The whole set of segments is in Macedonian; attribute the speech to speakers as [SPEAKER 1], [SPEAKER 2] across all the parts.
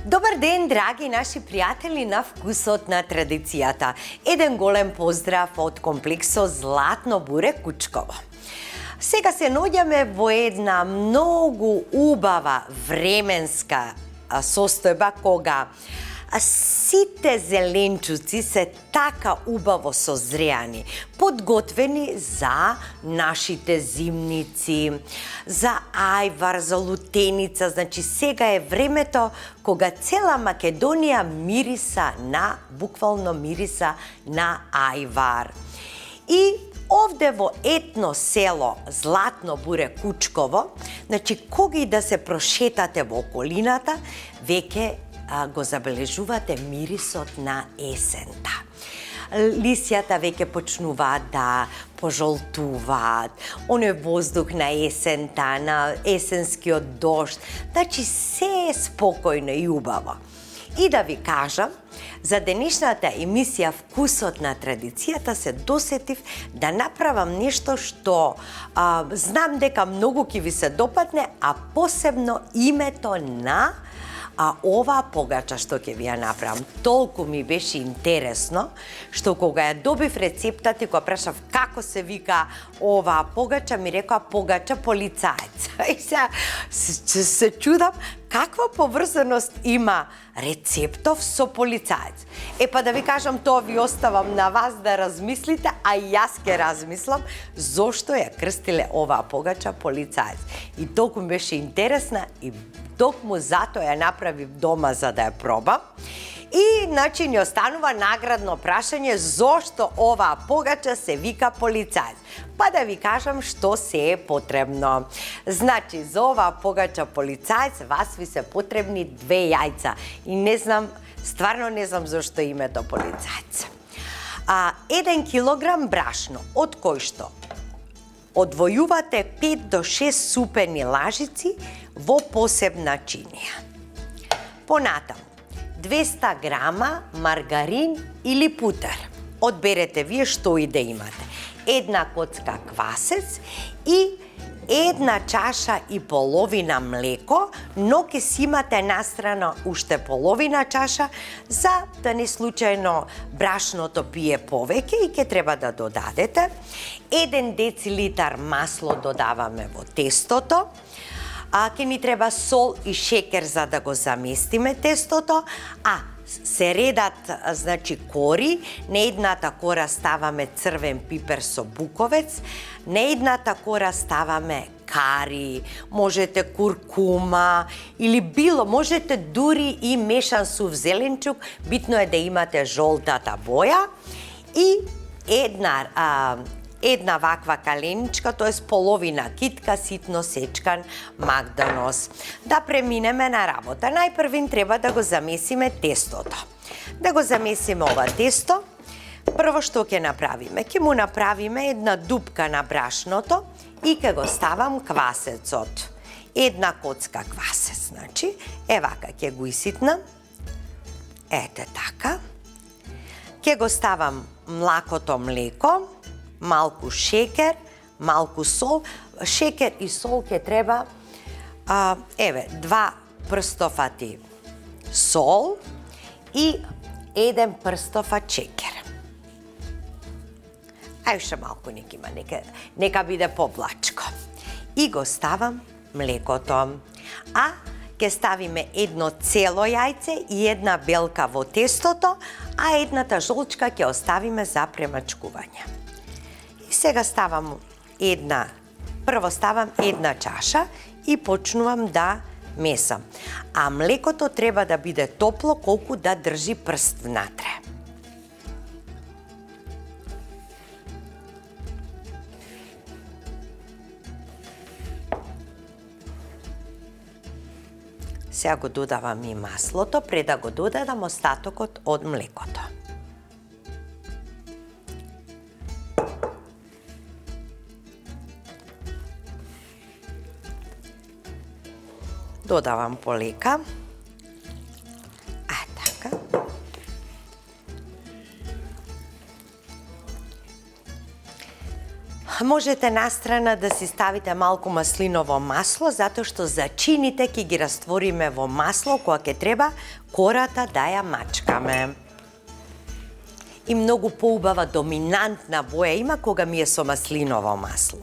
[SPEAKER 1] Добар ден, драги наши пријатели на Вкусот на традицијата. Еден голем поздрав од комплексот Златно буре Кучково. Сега се наоѓаме во една многу убава временска состојба кога сите зеленчуци се така убаво созреани, подготвени за нашите зимници, за ајвар, за лутеница. Значи сега е времето кога цела Македонија буквално мириса на ајвар. И овде во етно село Златно буре Кучково, значи кога и да се прошетате во околината, веќе го забележувате мирисот на есента. Лисјата веќе почнуваат да пожолтуваат, оној воздух на есента, на есенскиот дожд, значи се е спокојно и убаво. И да ви кажам, за денешната емисија Вкусот на традицијата се досетив да направам нешто што знам дека многу ќе ви се допадне, а посебно името на оваа погача што ќе ви ја направам. Толку ми беше интересно, што кога ја добив рецептата и кога прашав како се вика оваа погача, ми рекоа погача полицаец. И се чудам каква поврзаност има рецептов со полицаец. Па да ви кажам, тоа ви оставам на вас да размислите, а јас ќе размислам зошто ја крстиле оваа погача полицаец. И толку ми беше интересна и токму затоа ја направив дома за да ја пробам. И значи ни останува наградно прашање зошто оваа погача се вика полицаец. Па да ви кажам што се е потребно. Значи за оваа погача полицаец вас ви се потребни 2 јајца. И не знам, стварно не знам зошто името полицаец. 1 килограм брашно, од кој што одвојувате 5 до 6 супени лажици во посебна чинија. Понатаму, 200 грама маргарин или путер. Одберете вие што и да имате. 1 коцка квасец и 1 чаша и половина млеко, но ќе си имате настрана уште половина чаша, за да не случајно брашното пие повеќе и ќе треба да додадете. 1 децилитар масло додаваме во тестото. Ќе ни треба сол и шекер за да го заместиме тестото, се редат, значи, кори. На едната кора ставаме црвен пипер со буковец, на едната кора ставаме кари, можете куркума или можете дури и мешан сув зеленчук, битно е да имате жолтата боја, и една ваква каленичка, тоа е половина китка ситно сечкан магданос. Да преминеме на работа. Најпрвин треба да го замесиме тестото. Да го замесиме ова тесто, прво што ќе направиме? Ќе му направиме една дупка на брашното и ќе го ставам квасецот. 1 коцка квасец, значи, вака ќе го иситнам. Ете така. Ќе го ставам млакото млеко, малку шекер, малку сол. Шекер и сол ќе треба 2 прстофати сол и 1 прстофат шекер. Уште малку нека има, нека биде поблачко. И го ставам млекото. Ќе ставиме 1 цело јајце и 1 белка во тестото, а едната жолчка ќе оставиме за премачкување. Сега прво ставам 1 чаша и почнувам да месам. А млекото треба да биде топло, колку да држи прст внатре. Сега го додавам и маслото, пред да го додадам остатокот од млекото. Додавам полека. Така. Можете настрана да си ставите малку маслиново масло, затоа што зачините ќе ги раствориме во масло, кога ќе треба кората да ја мачкаме. И многу поубава доминантна боја има кога ми е со маслиново масло.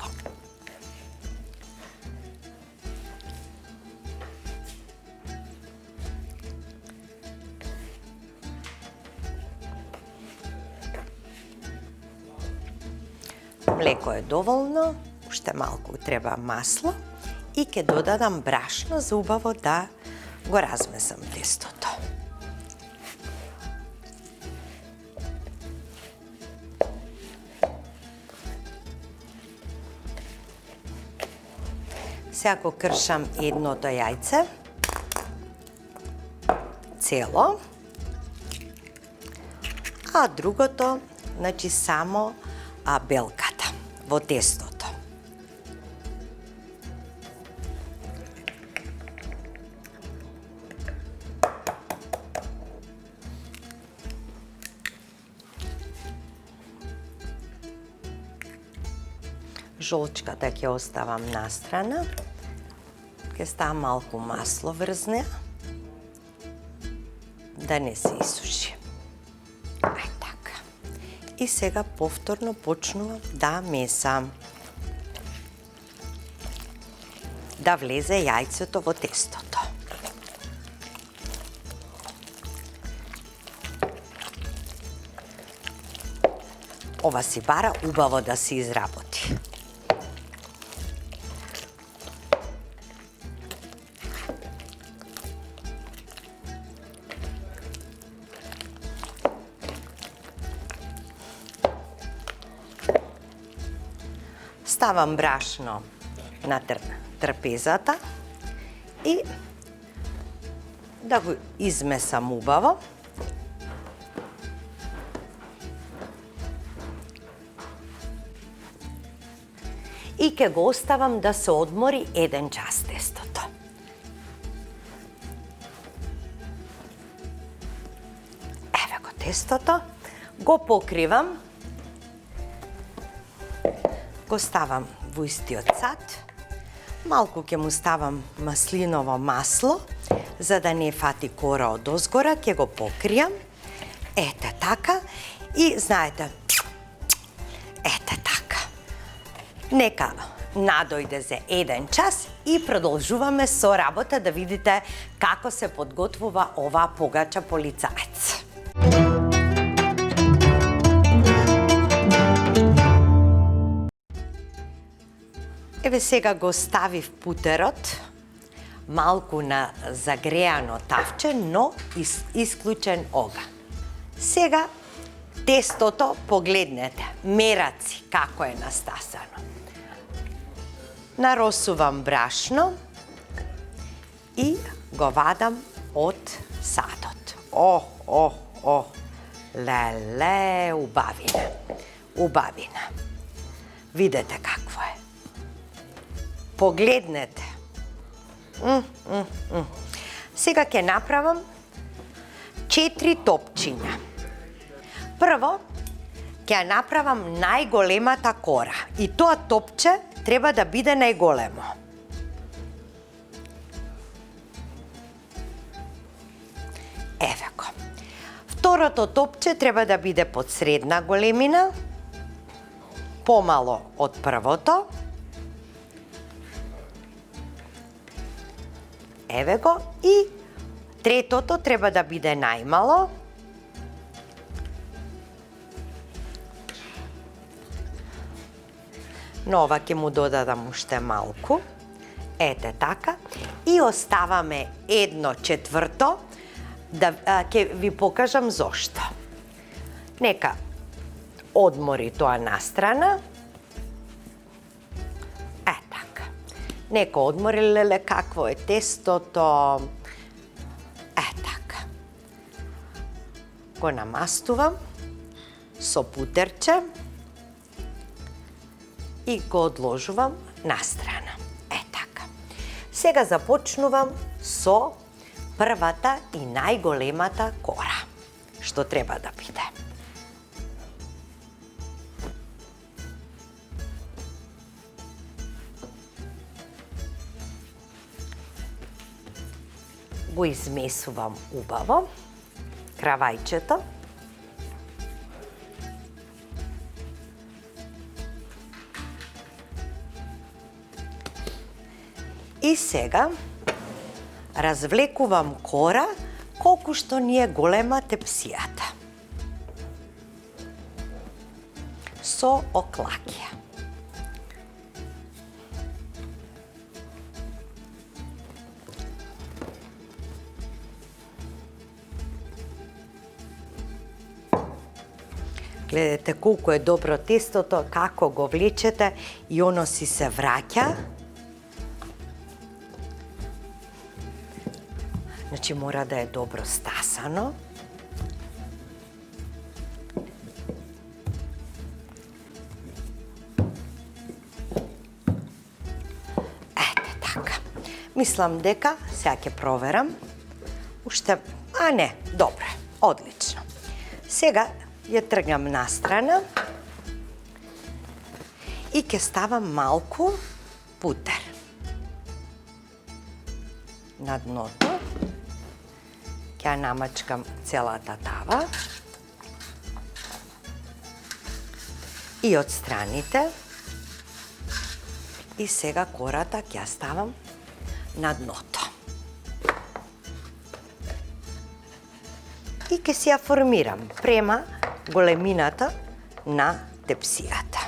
[SPEAKER 1] Млеко е доволно, уште малку треба масло и ќе додадам брашно за убаво да го размесам тестото. Сега го кршам едното јајце, цело, а другото, значи само белката во тестото. Жолчката ќе оставам настрана. Ќе ставам малку масло врз неа, да не се исуши. И сега повторно почнувам да месам. Да влезе јајцето во тестото. Ова си бара убаво да се изработи. Ставам брашно на трпезата и да го измесам убаво. И ќе го оставам да се одмори 1 час тестото. Еве го тестото, го покривам. Го ставам во истиот сад, малку ќе му ставам маслиново масло, за да не фати кора од озгора, ќе го покријам, ете така, и знаете, ете така. Нека надојде за 1 час и продолжуваме со работа да видите како се подготвува оваа погача полицаец. Еве сега го ставив путерот малку на загреано тавче, но исклучен оган. Сега тестото погледнете, мераци како е настасано. Наросувам брашно и го вадам од садот. Леле, убавина, убавина. Видете какво е. Погледнете. Сега ќе направам 4 топчиња. Прво, ќе направам најголемата кора. И тоа топче треба да биде најголемо. Еве го. Второто топче треба да биде под средна големина, помало од првото. Еве го. И третото треба да биде најмало. Но ова ќе му додадам уште малку. Ете така. И оставаме 1/4. Ќе ви покажам зошто. Нека одмори тоа настрана. Нека одмори, леле, какво е тестото. Така. Го намастувам со путерче и го одложувам настрана. Така. Сега започнувам со првата и најголемата кора, што треба да биде. го измесувам убаво кравајчето. И сега развлекувам кора колку што ни е голема тепсијата. Со оклакија. Гледате колку е добро тестото, како го влечете и оно си се враќа. Значи мора да е добро стасано. Ете така. Мислам дека сега ќе проверам. Уште, не, добро, одлично. Сега ја тргам настрана и ќе ставам малку путер на дното. Ќе намачкам целата тава и од страните. И сега кората ќе ставам на дното. И ќе си ја формирам према големината на тепсијата.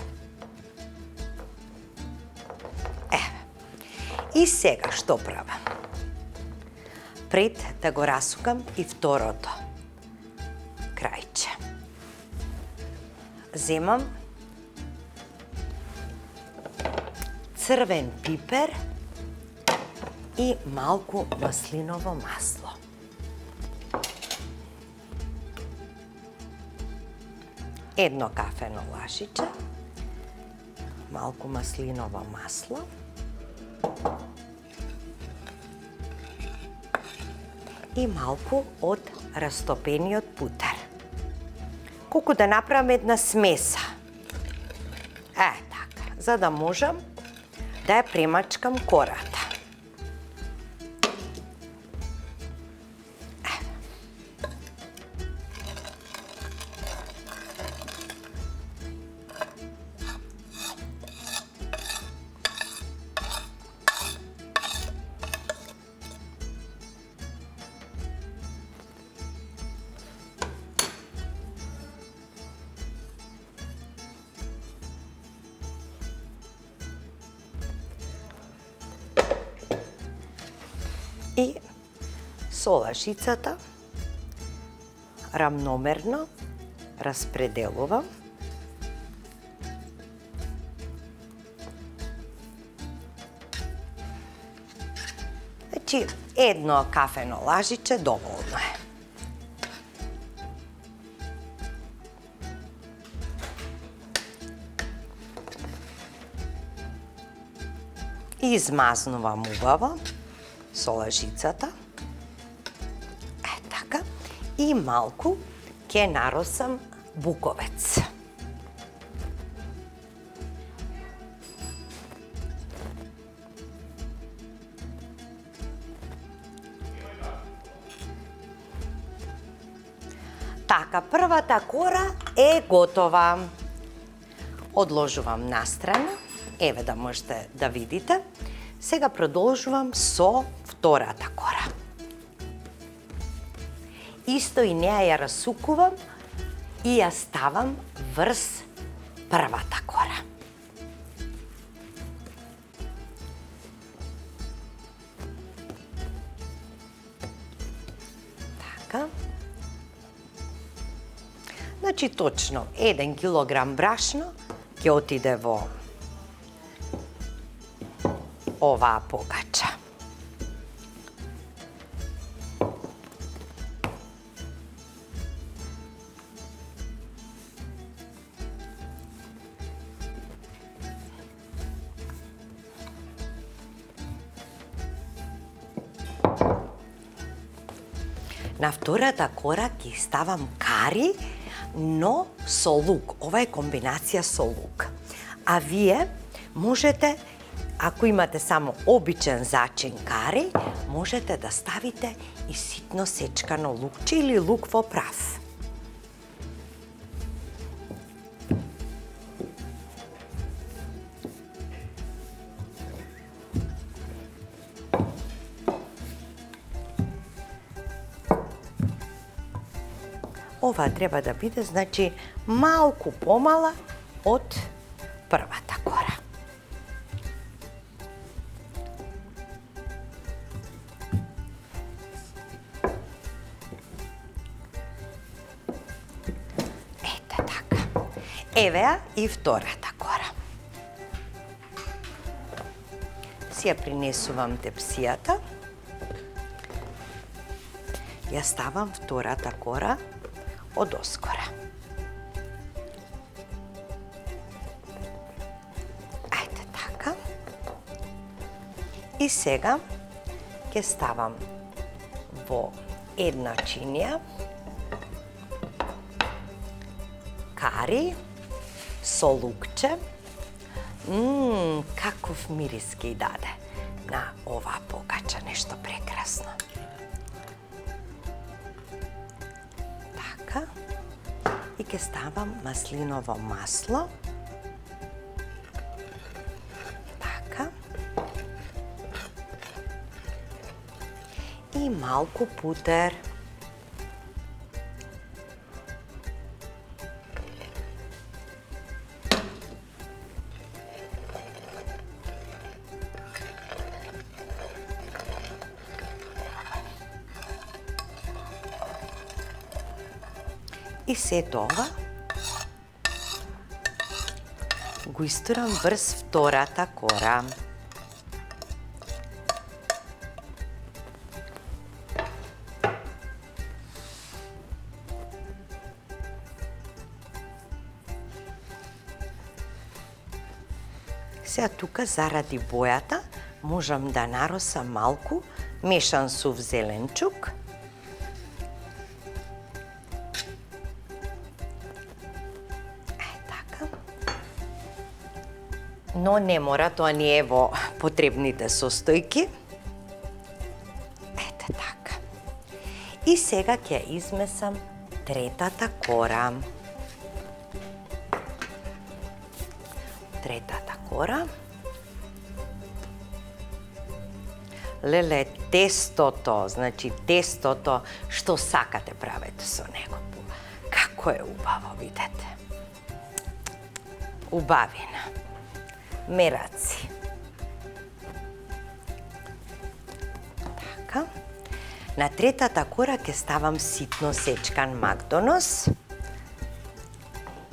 [SPEAKER 1] И сега што правам? Пред да го расукам и второто крајче. Земам црвен пипер и малку маслиново масло. Едно кафено лашиче, малку маслиново масло. И малку од растопениот путер. Колку да направам една смеса. Така, за да можам да ја премачкам кората. И со лашицата рамномерно распределувам. Значи, едно кафено лажиче доволно е. И измазнувам убаво со лажицата. Така. И малку ќе наросам буковец. Така, првата кора е готова. Одложувам настрана. Еве да можете да видите. Сега продолжувам со втората кора. Исто и неа ја расукувам и ја ставам врз првата кора. Така. Значи точно 1 килограм брашно ќе отиде во оваа погача. На втората кора ќе ставам кари, но со лук. Ова е комбинација со лук. А вие можете Ако имате само обичен зачин кари, можете да ставите и ситно сечкано лукче или лук во прав. Ова треба да биде, значи, малку помала од првата кора. Ете така. Евеа и втората кора. Си ја принесувам тепсијата. Ја ставам втората кора од оскора. Ајде така. И сега ќе ставам во една чинија кари со лукче. Каков мирис ќе даде на оваа покача, нешто прекрасно. И ќе ставам маслиново масло. Така. И малку путер. И се тоа го истурам врз втората кора. Сега тука заради бојата можам да наросам малку мешан сув зеленчук. Но не мора, тоа не е во потребните состојки. Ете така. И сега ќе измесам третата кора. Третата кора. Леле, тестото, значи тестото, што сакате правете со него. Како е убаво, видете. Убавина. Мераци. Така. На третата кора ќе ставам ситно сечкан макдонос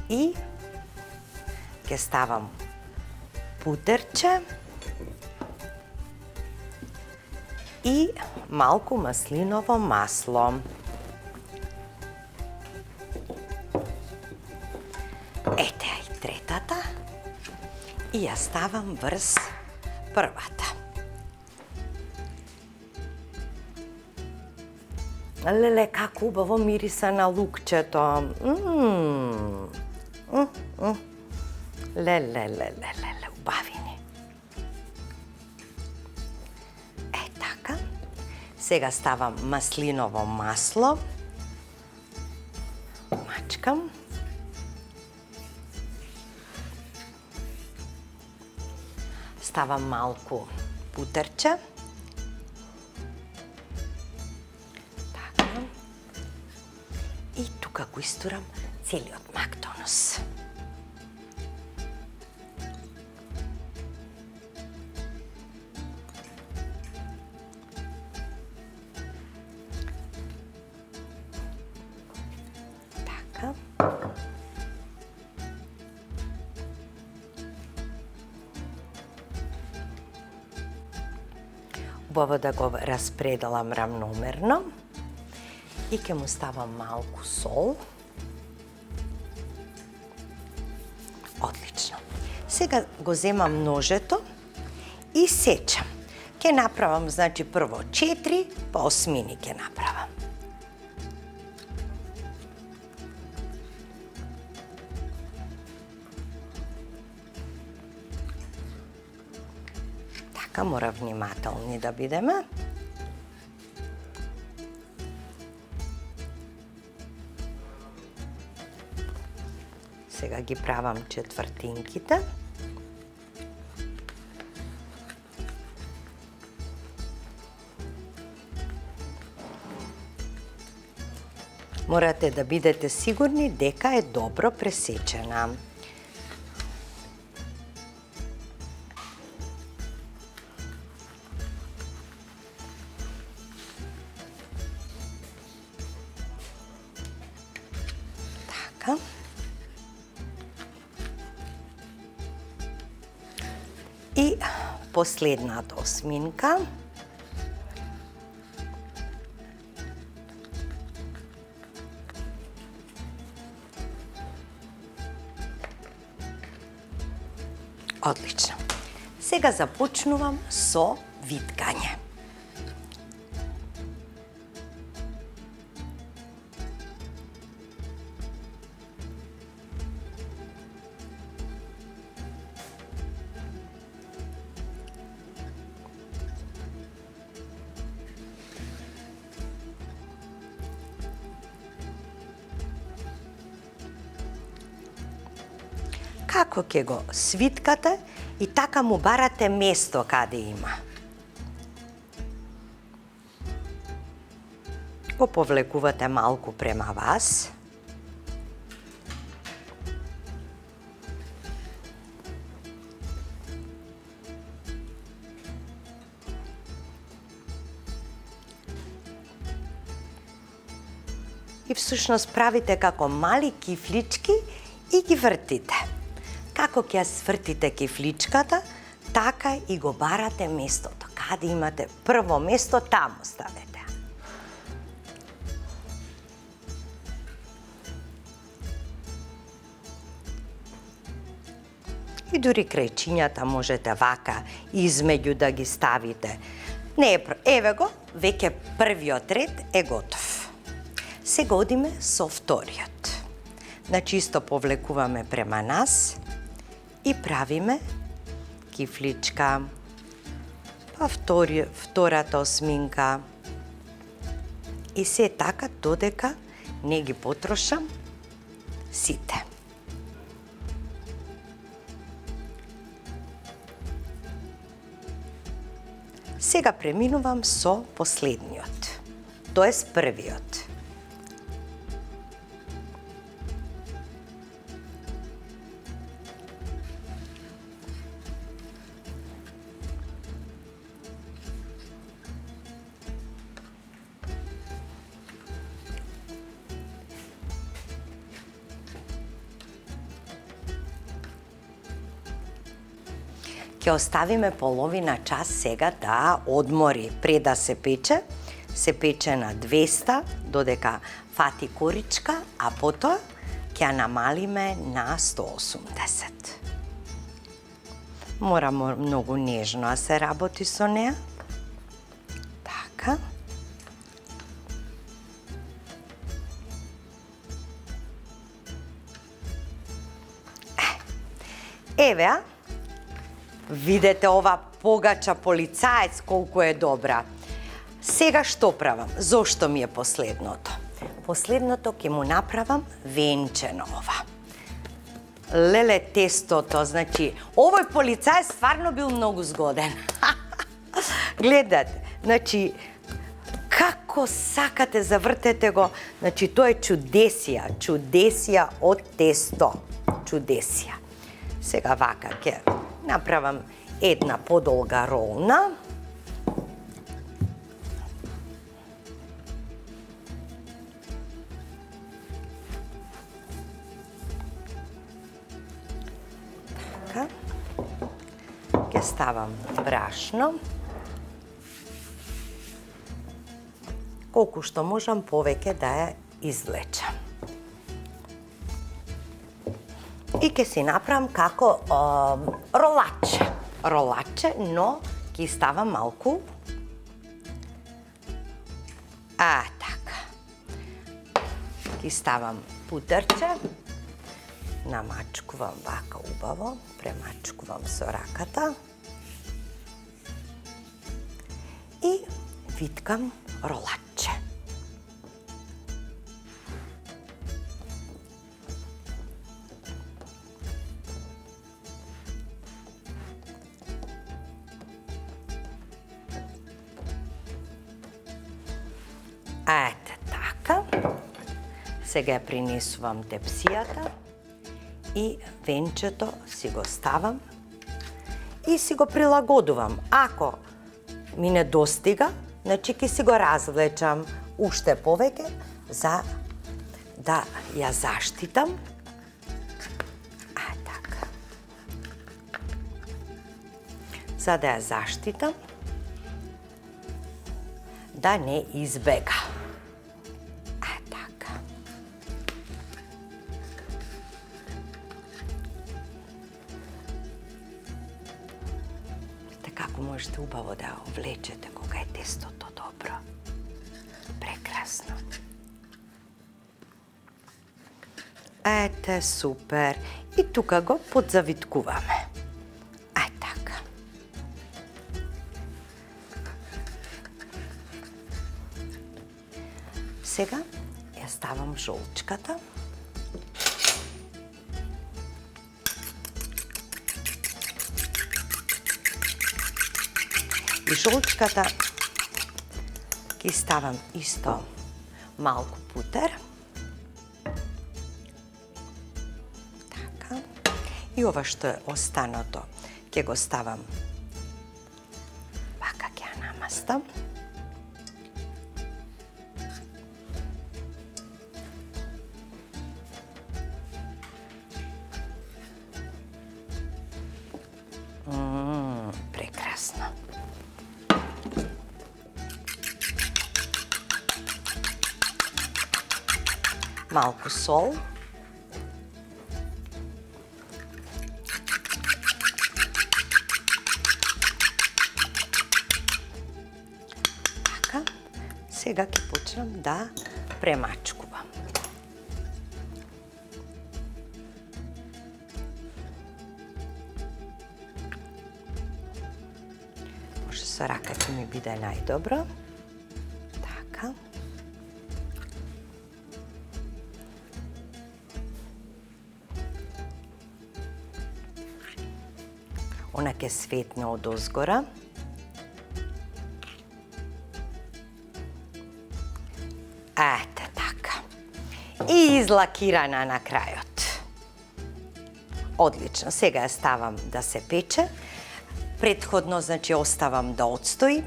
[SPEAKER 1] и ќе ставам путерче и малку маслиново масло. Ете и третата. И ја ставам врз првата. Леле, како убаво мириса на лукчето. Леле, убавини. Е, така. Сега ставам маслиново масло. Мачкам. Ставам малку путерче. Така. И тука го истурам целиот макдонос. Така. Убаво да го распределам рамномерно и ќе му ставам малку сол. Одлично. Сега го земам ножето и сечам. Ќе направам, значи, прво 4, па 8 ќе направам. Така, мора внимателни да бидеме. Сега ги правам четвртинките. Морате да бидете сигурни дека е добро пресечена. Така. И последната осминка. Одлично. Сега започнувам со виткање. Како ќе го свиткате и така му барате место каде има. Го повлекувате малку према вас. И всушност правите како мали кифлички и ги вртите. Како ќе свртите кифличката, така и го барате местото. Каде имате прво место, таму ставете. И дури крајчињата можете вака измеѓу да ги ставите. Не е, еве го, веќе првиот ред е готов. Сега одиме со вториот. Значи исто повлекуваме према нас и правиме кифличка, па втората осминка. И се така додека не ги потрошам сите. Сега преминувам со последниот, тоест првиот. Ќе оставиме половина час сега да одмори пред да се пече. Се пече на 200 додека фати коричка, а потоа ќе ја намалиме на 180. Мора многу нежно да се работи со неа. Така. Еве, видете ова погача полицаец колку е добра. Сега што правам? Зошто ми е последното? Последното ќе му направам венчено ова. Леле тестото, значи, овој полицаец стварно бил многу згоден. Гледате, значи, како сакате, завртете го, значи, тоа е чудесија, чудесија од тесто, чудесија. Сега вака ќе направам една подолга ролна. Така. Ќе ставам брашно. Колку што можам повеќе да ја извлечам. И ќе си направам како ролаче. Ролаче, но ќе ставам малку. Така. Ќе ставам путерче. Намачкувам вака убаво. Премачкувам со раката. и виткам ролатче. Ете така. Сега ја принесувам тепсијата и венчето си го ставам и си го прилагодувам. Ако ми не достига, значи ќе си го развлечам уште повеќе за да ја заштитам. Така. За да ја заштитам, да не избега. Така. Како можете убаво да влечете кога е тестото добро. Прекрасно. Ете, супер. И тука го подзавиткуваме. Така. Сега ја ставам жолчката. И жолчката ги ставам исто малку путер. Така. И ова што е останато, ќе го ставам вака, ќе ја намастам. Прекрасно. Малку сол. Така. Сега ќе почнам да премачкувам. Може со рака ќе ми биде најдобро. Така. Она ќе светне од озгора. Ете така. И излакирана на крајот. Одлично. Сега ја ставам да се пече. Предходно, значи, оставам да отстои.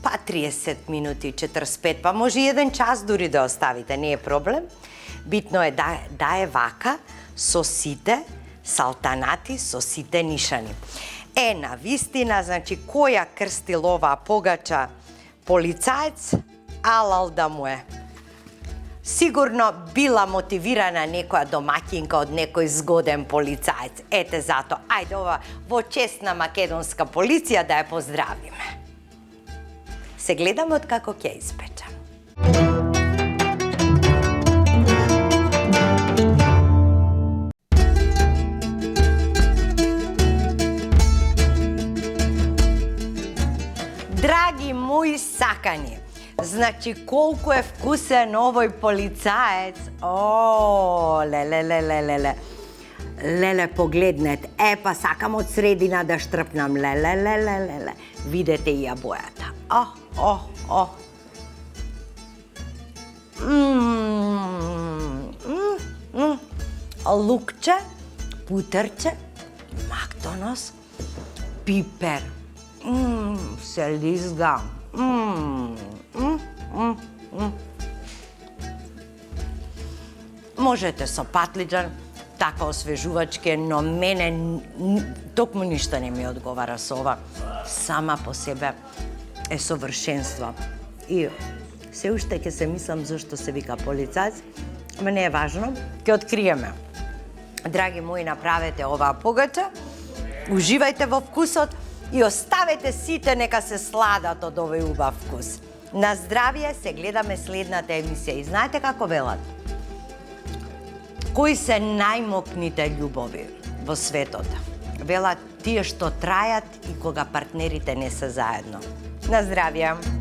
[SPEAKER 1] Па 30 минути, 45, па може и 1 час дури да оставите, не е проблем. Битно е да е вака со сите салтанати, со сите нишани. На вистина, значи, која крстил оваа погача полицаец, алал да му е. Сигурно била мотивирана некоја домаќинка од некој згоден полицаец. Ете зато, ајде ова во чест на македонска полиција да ја поздравиме. Се гледаме од како ќе испечам. Драги мои сакани, значи колку е вкусен овој полицаец. Леле, погледнете. Па сакам од средина да штрпнам. Леле. Видете и ја бојата. Лукче, путерче, мактонос, пипер. Се лизгам. Можете со патлиџан, така освежувачки, но мене токму ништо не ми одговара со ова. Сама по себе е совршенство. И се уште ќе се мислам зашто се вика полицаец, ама не е важно, ќе откриеме. Драги мои, направете оваа погача, уживајте во вкусот и оставете сите нека се сладат од овој убав вкус. На здравје, се гледаме следната емисија. И знаете како велат? Кои се најмокните љубови во светот? Велат тие што трајат и кога партнерите не се заедно.
[SPEAKER 2] На здравје!